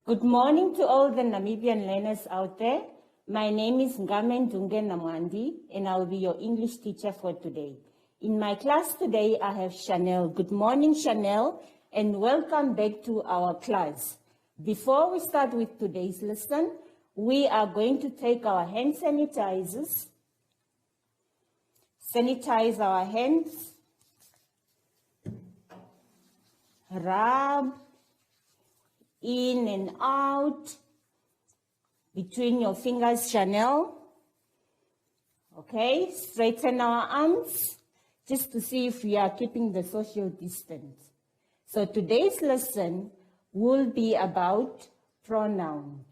Good morning to all the Namibian learners out there. My name is Ngamen Dunge Namwandi, and I will be your English teacher for today. In my class today, I have Chanel. Good morning, Chanel, and welcome back to our class. Before we start with today's lesson, we are going to take our hand sanitizers, sanitize our hands, rub in and out between your fingers, Chanel. Okay, straighten our arms just to see if we are keeping the social distance. So today's lesson will be about pronouns.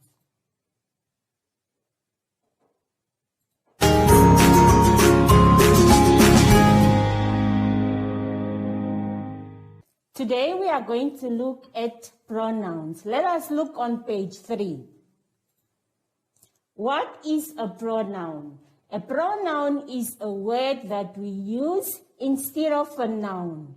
Today we are going to look at pronouns. Let us look on page 3. What is a pronoun? A pronoun is a word that we use instead of a noun.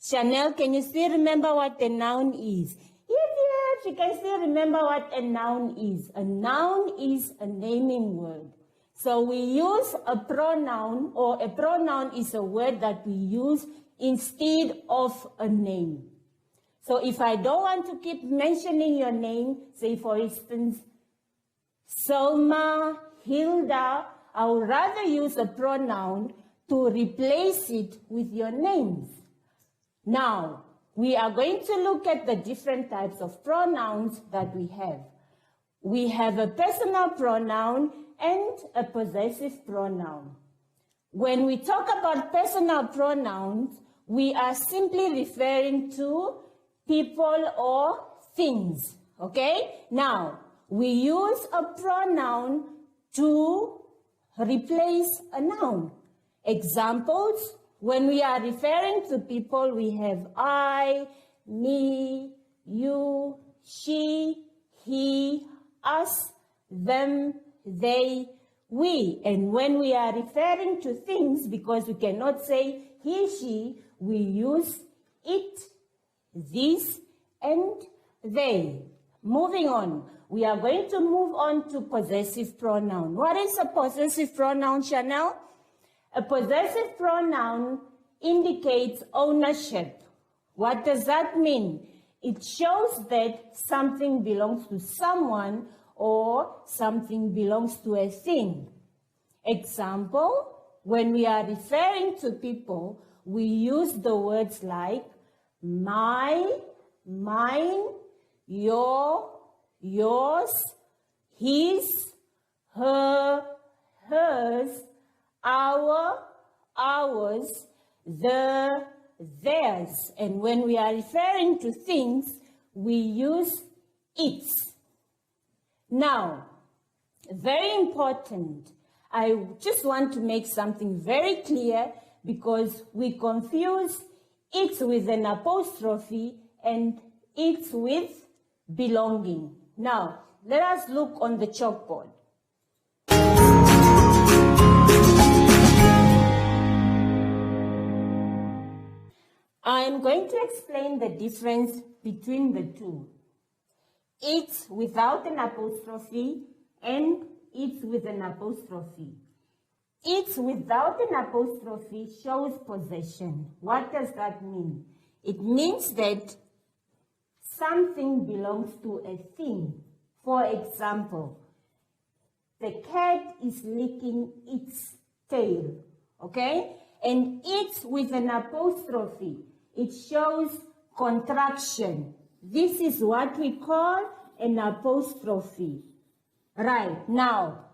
Chanel, can you still remember what a noun is? Yes, you can still remember what a noun is. A noun is a naming word. So we use a pronoun, or a pronoun is a word that we use instead of a name. So if I don't want to keep mentioning your name, say for instance, Selma, Hilda, I would rather use a pronoun to replace it with your names. Now, we are going to look at the different types of pronouns that we have. We have a personal pronoun and a possessive pronoun. When we talk about personal pronouns, we are simply referring to people or things, okay? Now, we use a pronoun to replace a noun. Examples, when we are referring to people, we have I, me, you, she, he, us, them, they, we. And when we are referring to things, because we cannot say he, she, we use it, this, and they. Moving on, we are going to move on to possessive pronoun. What is a possessive pronoun, Chanel? A possessive pronoun indicates ownership. What does that mean? It shows that something belongs to someone or something belongs to a thing. Example, when we are referring to people, we use the words like my, mine, your, yours, his, her, hers, our, ours, the, theirs. And when we are referring to things, we use its. Now, very important, I just want to make something very clear because we confuse it's with an apostrophe and it's with belonging. Now, let us look on the chalkboard. I am going to explain the difference between the two. It's without an apostrophe and it's with an apostrophe. It's without an apostrophe shows possession. What does that mean? It means that something belongs to a thing. For example, the cat is licking its tail, okay? And it's with an apostrophe. It shows contraction. This is what we call an apostrophe. Right, now,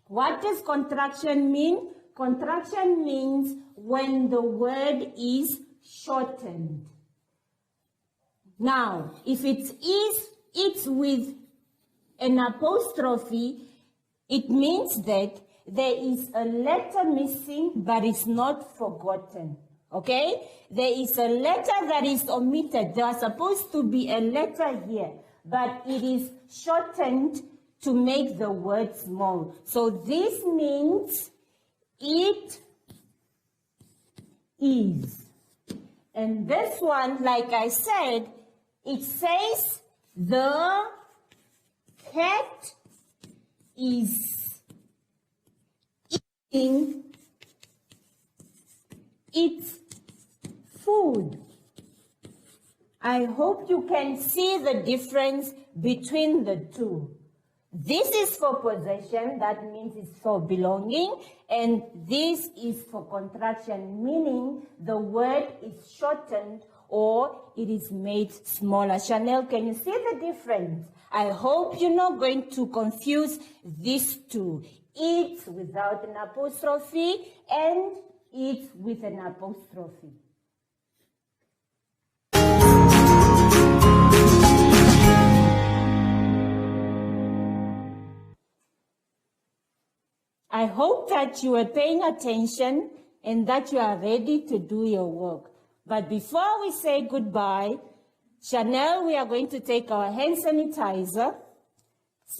what does contraction mean? Contraction means when the word is shortened. Now, if it's with an apostrophe, it means that there is a letter missing, but it's not forgotten. Okay? There is a letter that is omitted. There is supposed to be a letter here, but it is shortened to make the word small. So this means it is. And this one, like I said, it says the cat is eating its food. I hope you can see the difference between the two. This is for possession, that means it's for belonging, and this is for contraction, meaning the word is shortened or it is made smaller. Chanel, can you see the difference? I hope you're not going to confuse these two. It without an apostrophe and it with an apostrophe. I hope that you are paying attention and that you are ready to do your work. But before we say goodbye, Chanel, we are going to take our hand sanitizer,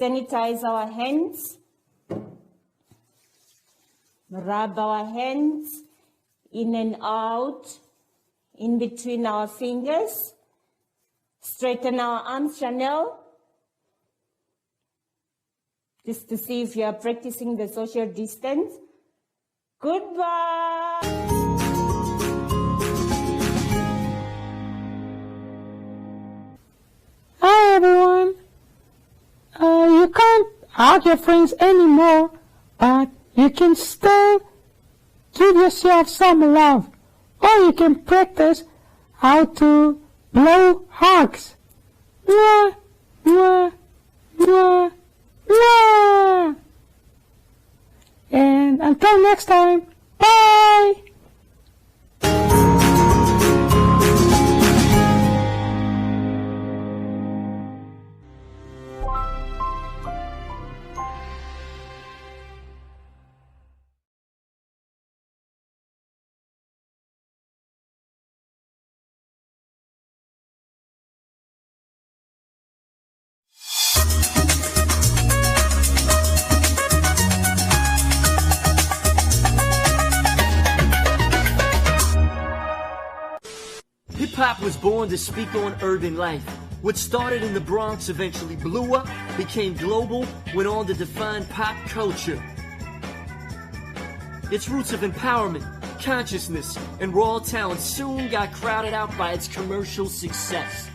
sanitize our hands, rub our hands in and out, in between our fingers, straighten our arms, Chanel, just to see if you are practicing the social distance. Goodbye. Hi everyone. You can't hug your friends anymore, but you can still give yourself some love, or you can practice how to blow hugs. Mwah, mwah, mwah. Yeah. And until next time, bye! Hip-hop was born to speak on urban life. What started in the Bronx eventually blew up, became global, went on to define pop culture. Its roots of empowerment, consciousness, and raw talent soon got crowded out by its commercial success.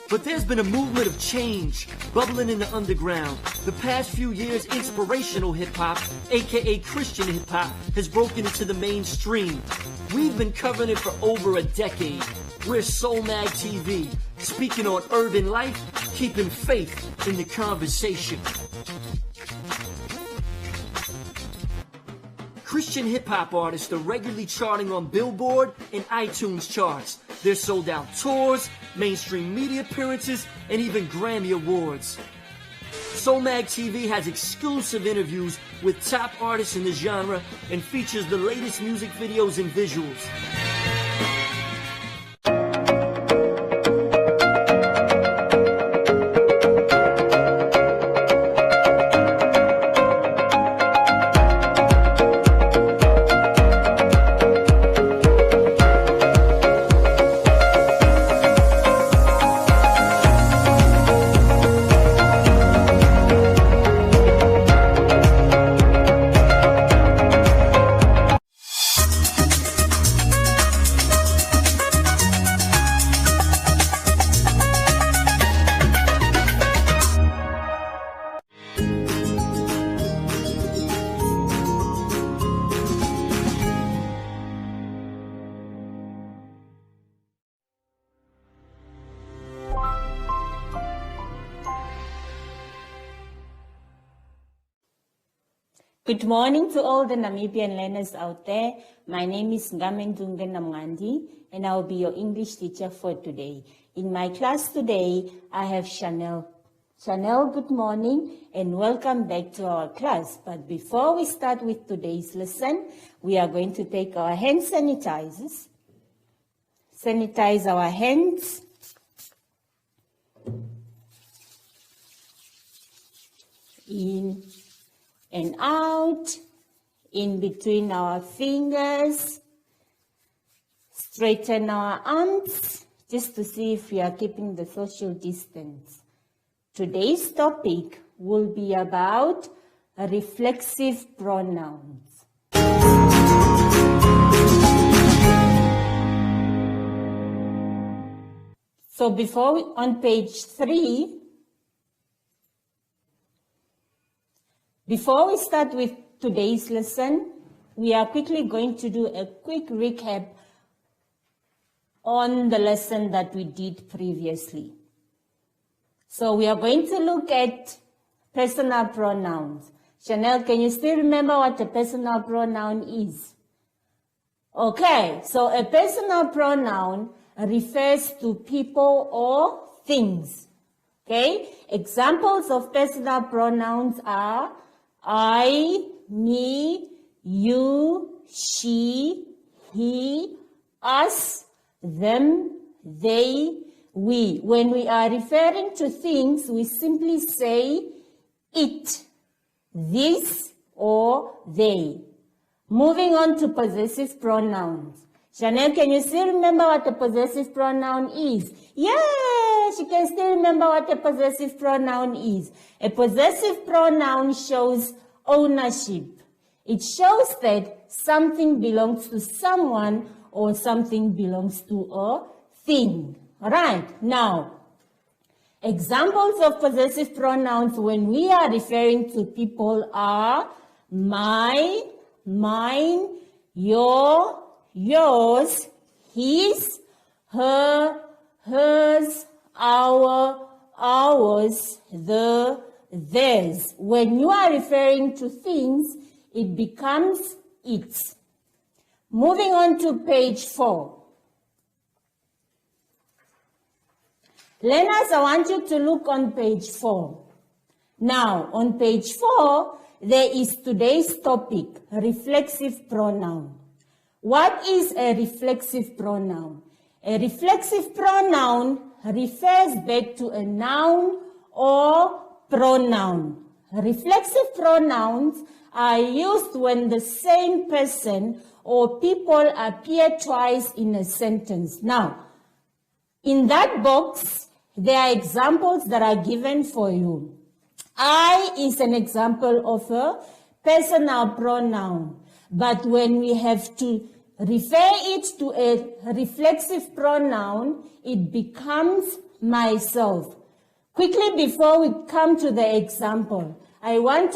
But there's been a movement of change bubbling in the underground. The past few years, inspirational hip-hop, aka Christian hip-hop, has broken into the mainstream. We've been covering it for over a decade. We're Soul Mag TV, speaking on urban life, keeping faith in the conversation. Christian hip-hop artists are regularly charting on Billboard and iTunes charts. They're sold out tours, mainstream media appearances, and even Grammy Awards. Soul Mag TV has exclusive interviews with top artists in the genre and features the latest music videos and visuals. Good morning to all the Namibian learners out there. My name is Ngamendunge Namngandi, and I will be your English teacher for today. In my class today, I have Chanel. Chanel, good morning and welcome back to our class. But before we start with today's lesson, we are going to take our hand sanitizers. Sanitize our hands. In and out, in between our fingers, straighten our arms, just to see if we are keeping the social distance. Today's topic will be about reflexive pronouns. So on page 3, before we start with today's lesson, we are quickly going to do a quick recap on the lesson that we did previously. So we are going to look at personal pronouns. Chanel, can you still remember what a personal pronoun is? Okay, so a personal pronoun refers to people or things. Okay, examples of personal pronouns are I, me, you, she, he, us, them, they, we. When we are referring to things, we simply say it, this, or they. Moving on to possessive pronouns. Chanel, can you still remember what a possessive pronoun is? Yeah, she can still remember what a possessive pronoun is. A possessive pronoun shows ownership. It shows that something belongs to someone or something belongs to a thing. All right, now, examples of possessive pronouns when we are referring to people are my, mine, your, yours, his, her, hers, our, ours, theirs. When you are referring to things, it becomes it. Moving on to page 4. Learners, I want you to look on page 4. Now, on page 4, there is today's topic, reflexive pronoun. What is a reflexive pronoun? A reflexive pronoun refers back to a noun or pronoun. Reflexive pronouns are used when the same person or people appear twice in a sentence. Now, in that box, there are examples that are given for you. I is an example of a personal pronoun, but when we have to refer it to a reflexive pronoun, it becomes myself. Quickly, before we come to the example, I want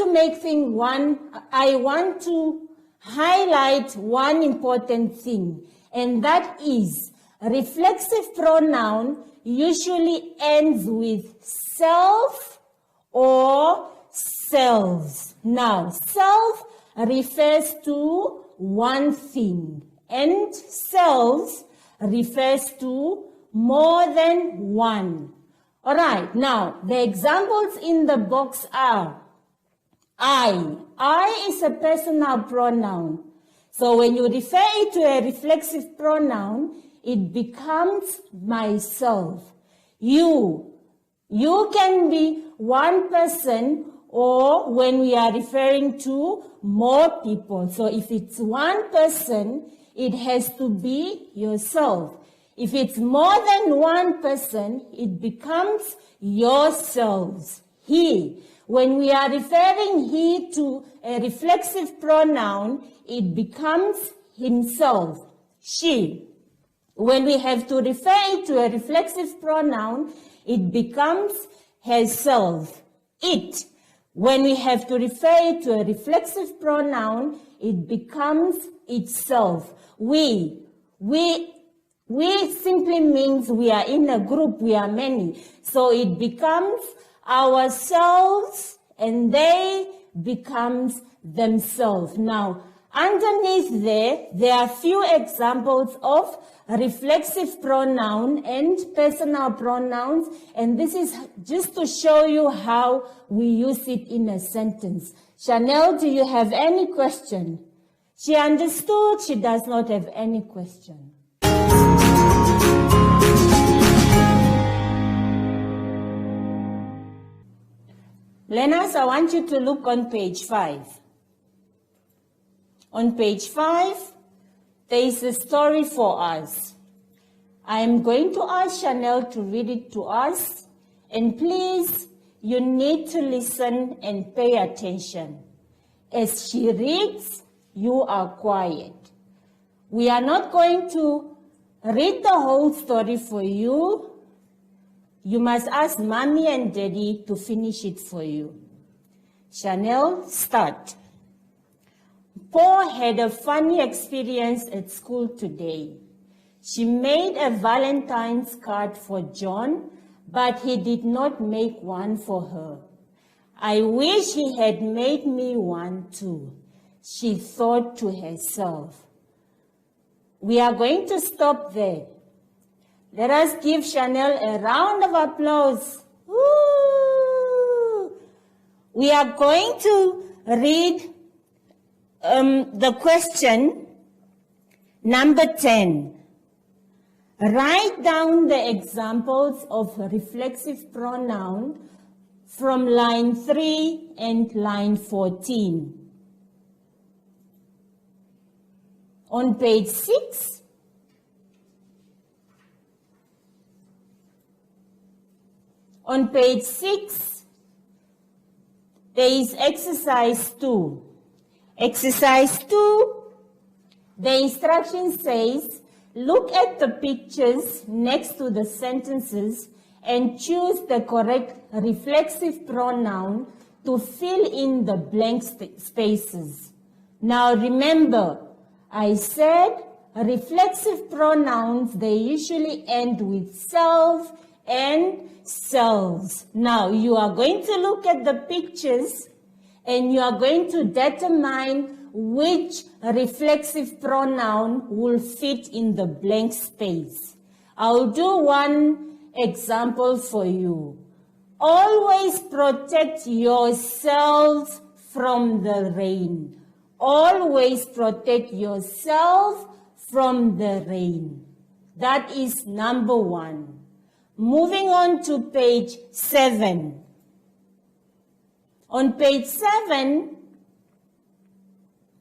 to highlight one important thing, and that is reflexive pronoun usually ends with self or selves. Now, self refers to one thing, and selves refers to more than one. All right, now the examples in the box are I. I is a personal pronoun. So when you refer it to a reflexive pronoun, it becomes myself. You can be one person, or when we are referring to more people. So if it's one person, it has to be yourself. If it's more than one person, it becomes yourselves. He. When we are referring he to a reflexive pronoun, it becomes himself. She. When we have to refer it to a reflexive pronoun, it becomes herself. It. When we have to refer it to a reflexive pronoun, it becomes itself. We simply means we are in a group, we are many. So it becomes ourselves, and they becomes themselves. Now, underneath there are few examples of reflexive pronoun and personal pronouns, and this is just to show you how we use it in a sentence. Chanel, do you have any question? She understood. She does not have any question. Learners, I want you to look on page 5. On page 5, there is a story for us. I am going to ask Chanel to read it to us, and please you need to listen and pay attention. As she reads, you are quiet. We are not going to read the whole story for you. You must ask Mommy and Daddy to finish it for you. Chanel, start. Paul had a funny experience at school today. She made a Valentine's card for John, but he did not make one for her. I wish he had made me one too, she thought to herself. We are going to stop there. Let us give Chanel a round of applause. Woo! We are going to read the question number 10. Write down the examples of reflexive pronoun from line 3 and line 14. On page 6, there is exercise 2. Exercise 2, the instruction says, look at the pictures next to the sentences and choose the correct reflexive pronoun to fill in the blank spaces. Now remember, I said reflexive pronouns, they usually end with self and selves. Now you are going to look at the pictures and you are going to determine which reflexive pronoun will fit in the blank space. I'll do one example for you. Always protect yourselves from the rain. Always protect yourself from the rain. That is number 1. Moving on to page 7. On page 7,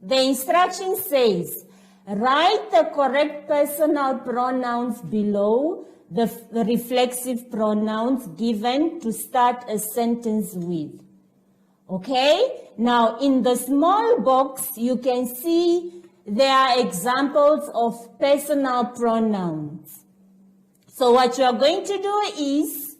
the instruction says, write the correct personal pronouns below the reflexive pronouns given to start a sentence with. Okay? Now, in the small box, you can see there are examples of personal pronouns. So what you are going to do is,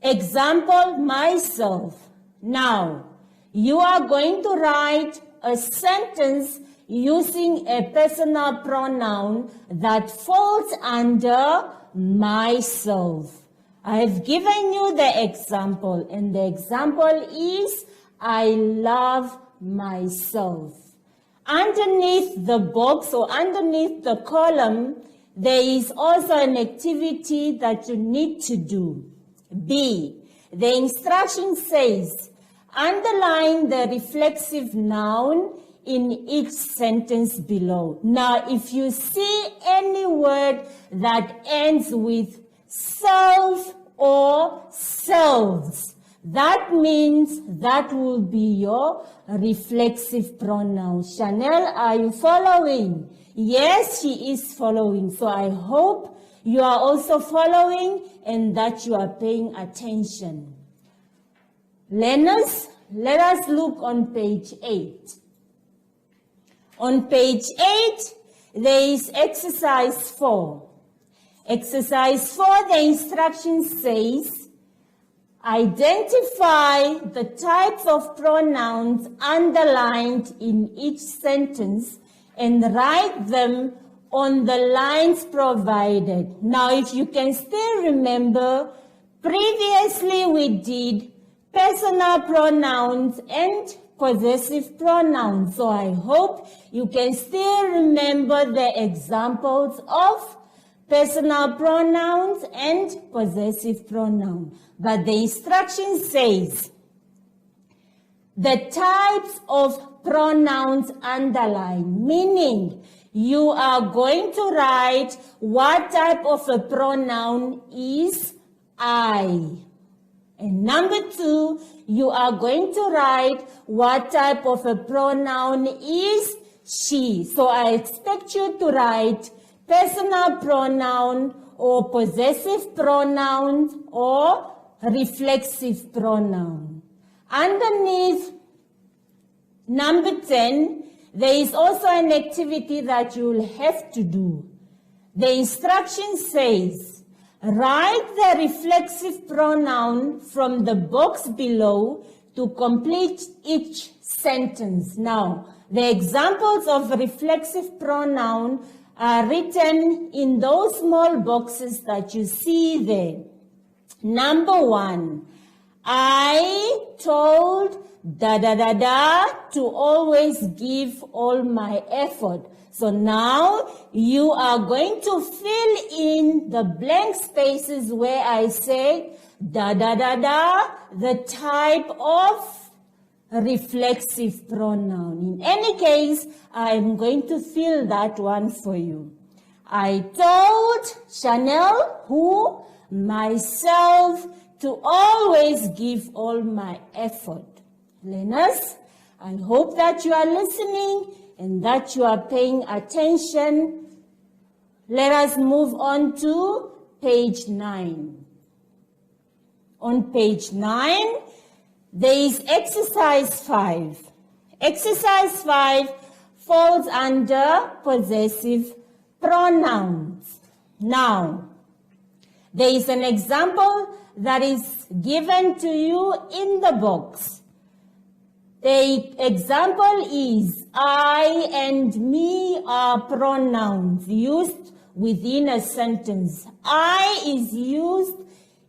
example, myself. Now, you are going to write a sentence using a personal pronoun that falls under myself. I have given you the example, and the example is, I love myself. Underneath the box or underneath the column, there is also an activity that you need to do. B, the instruction says, underline the reflexive noun in each sentence below. Now, if you see any word that ends with self or selves, that means that will be your reflexive pronoun. Chanel, are you following? Yes, she is following. So I hope you are also following and that you are paying attention. Learners, let us look on page 8. On page 8, there is exercise 4. Exercise 4, the instruction says, identify the types of pronouns underlined in each sentence and write them on the lines provided. Now, if you can still remember, previously we did personal pronouns and possessive pronouns. So I hope you can still remember the examples of personal pronouns and possessive pronouns. But the instruction says the types of pronouns underline, meaning you are going to write what type of a pronoun is I. And number 2, you are going to write what type of a pronoun is she. So I expect you to write personal pronoun or possessive pronouns or reflexive pronoun. Underneath number 10, there is also an activity that you will have to do. The instruction says, write the reflexive pronoun from the box below to complete each sentence. Now, the examples of reflexive pronoun are written in those small boxes that you see there. Number 1, I told to always give all my effort. So now you are going to fill in the blank spaces where I say the type of reflexive pronoun. In any case, I am going to fill that one for you. I told Chanel, who? Myself, to always give all my effort. Learners, I hope that you are listening and that you are paying attention. Let us move on to page 9. On page 9, there is exercise 5. Exercise 5 falls under possessive pronouns. Now, there is an example that is given to you in the box. The example is, I and me are pronouns used within a sentence. I is used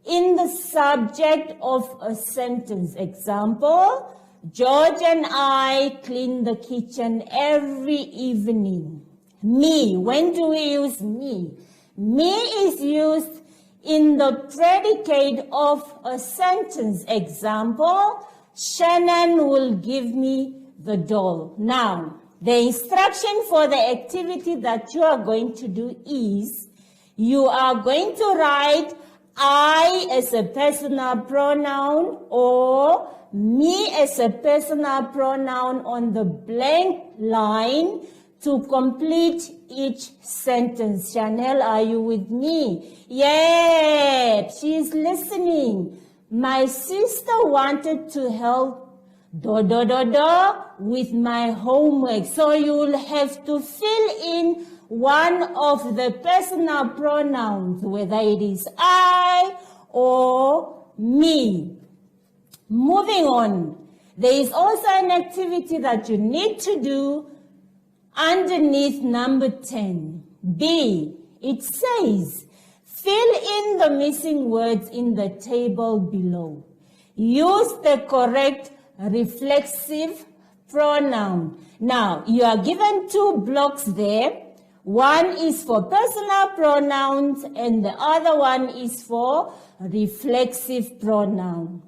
in the subject of a sentence. Example, George and I clean the kitchen every evening. Me, when do we use me? Me is used in the predicate of a sentence. Example, Shannon will give me the doll. Now, the instruction for the activity that you are going to do is, you are going to write I as a personal pronoun or me as a personal pronoun on the blank line to complete each sentence. Chanel, are you with me? Yeah, she is listening. My sister wanted to help with my homework. So you will have to fill in one of the personal pronouns, whether it is I or me. Moving on, there is also an activity that you need to do underneath number 10. B, it says, fill in the missing words in the table below. Use the correct reflexive pronoun. Now, you are given 2 blocks there. One is for personal pronouns and the other one is for reflexive pronoun.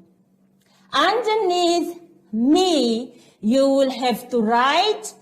Underneath me, you will have to write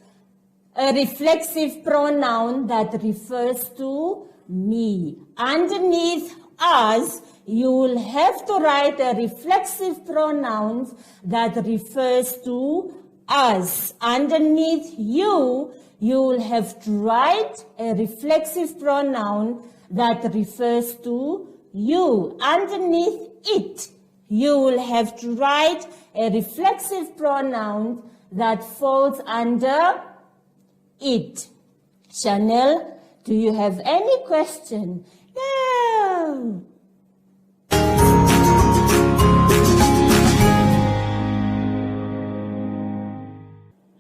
a reflexive pronoun that refers to me. Underneath us, you will have to write a reflexive pronoun that refers to us. Underneath you, you will have to write a reflexive pronoun that refers to you. Underneath it, you will have to write a reflexive pronoun that falls under it. Chanel, do you have any question? No.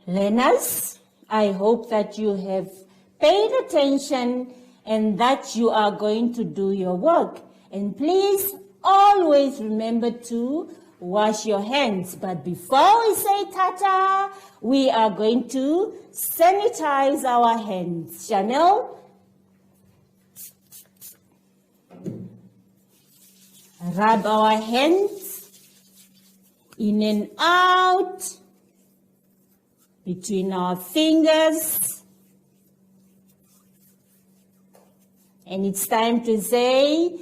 Learners, I hope that you have paid attention and that you are going to do your work. And please always remember to wash your hands. But before we say ta-ta, we are going to sanitize our hands. Chanel? Rub our hands in and out between our fingers. And it's time to say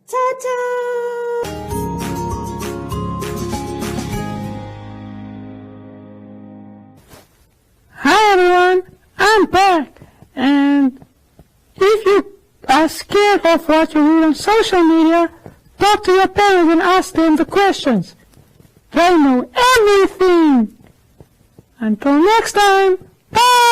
ta-ta! Hi everyone, I'm back, and if you are scared of what you read on social media, Talk to your parents and ask them the questions. They know everything. Until next time, bye!